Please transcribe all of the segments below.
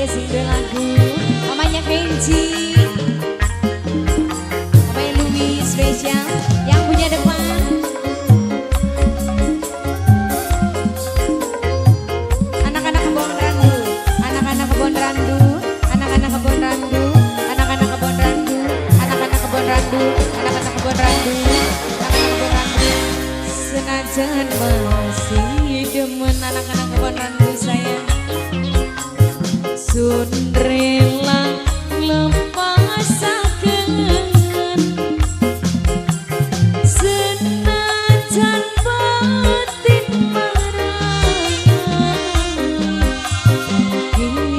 Single lagu mamanya Kenji, mamanya Louis spesial yang punya depan. Anak-anak kebon randu, anak-anak kebon randu, anak-anak kebon randu, anak-anak kebon randu, anak-anak kebon randu, anak-anak kebon randu, anak-anak kebon randu. Senajan masih demen anak-anak kebon randu saya. Sun rela lepasakeun senajan batin marah,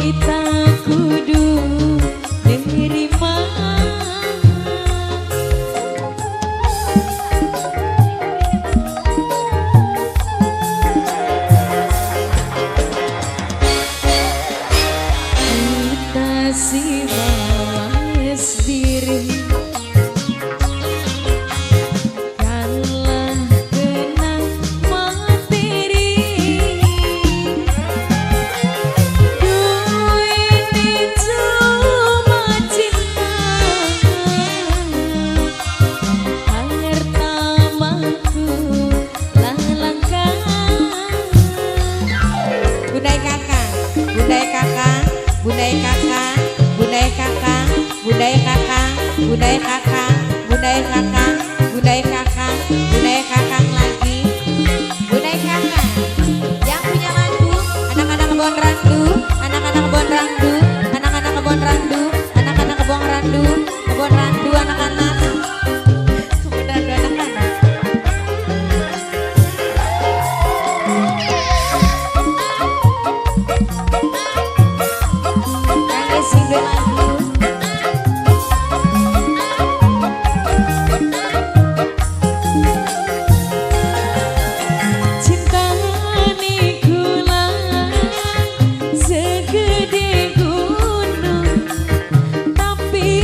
kita kudu nerima. Si balas diri kalah kena materi, duit cuma cinta, hartamaku lalangkan. Budaya kakak, budaya kakak, budaya kakak, budaya kakak, budaya kakak, budaya kakak, budaya kakak, budaya kakak, budaya kakak lagi, budaya kakak. Yang punya lagu, anak-anak kebon randu, anak-anak kebon randu, anak-anak kebon randu, anak-anak kebon randu, kebon randu anak-anak, kebon randu anak-anak. Single lagu cinta ni gula segede gunung, tapi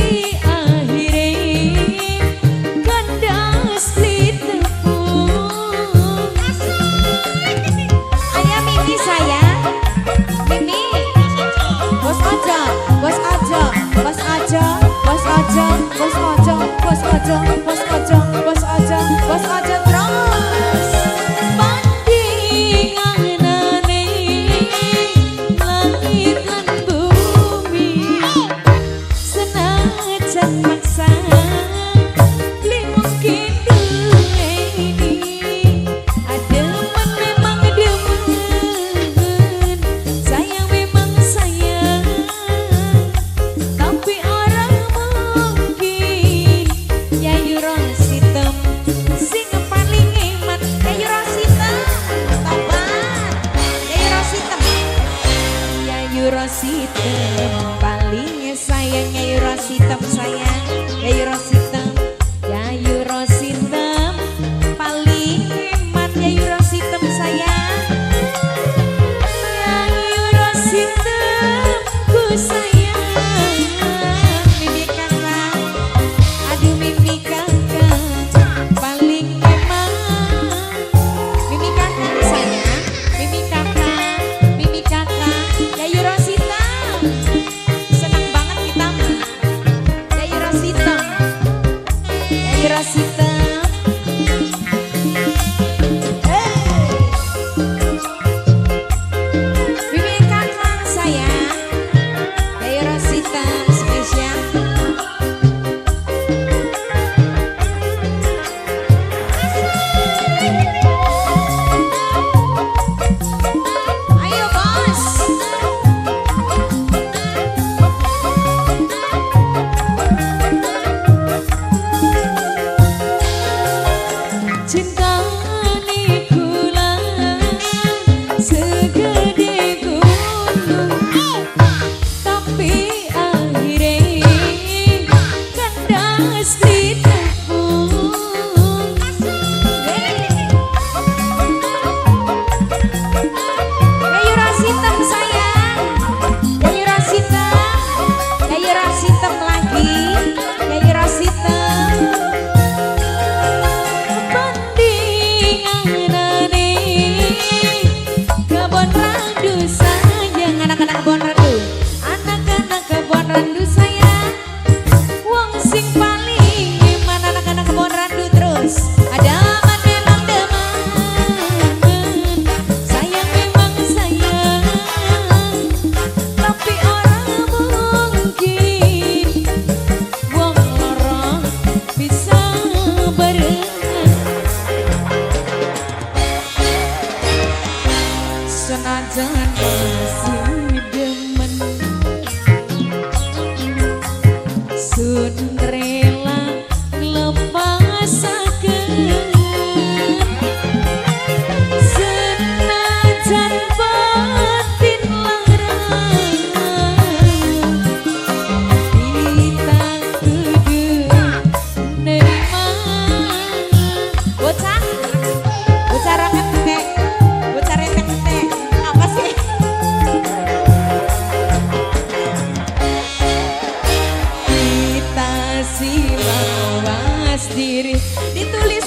akhirnya kandas di tepung. Ayah Mimi sayang, Mimi bos aja, bos aja, bos aja, bos aja, bos aja, bos aja, bos aja, bos aja, bos aja terus. Bandinganane langit lan bumi, senajan maksa li mungkin duweni, ademen memang demen, sayang memang sayang. Tapi orang mungkin Yayu Rositem sing paling iman. Yayu Rositem tobat, Yayu Rositem, Yayu Rositem paling sayang. Yayu Rositem sayang, Yayu Rositem, Yayu Rositem paling iman. Yayu Rositem sayang, Yayu Rositem ku sayang. Mimi kakak, aduh Mimi kakak paling emang. Mimi kakak sayang, Mimi kakak, Yayu Rositem. senajan masih demen sun rela nglepasakeun senajan batin larang kita kudu nerima bocah bocah raket teh bocah retek teh apa sih kita sih mawas diri ditulis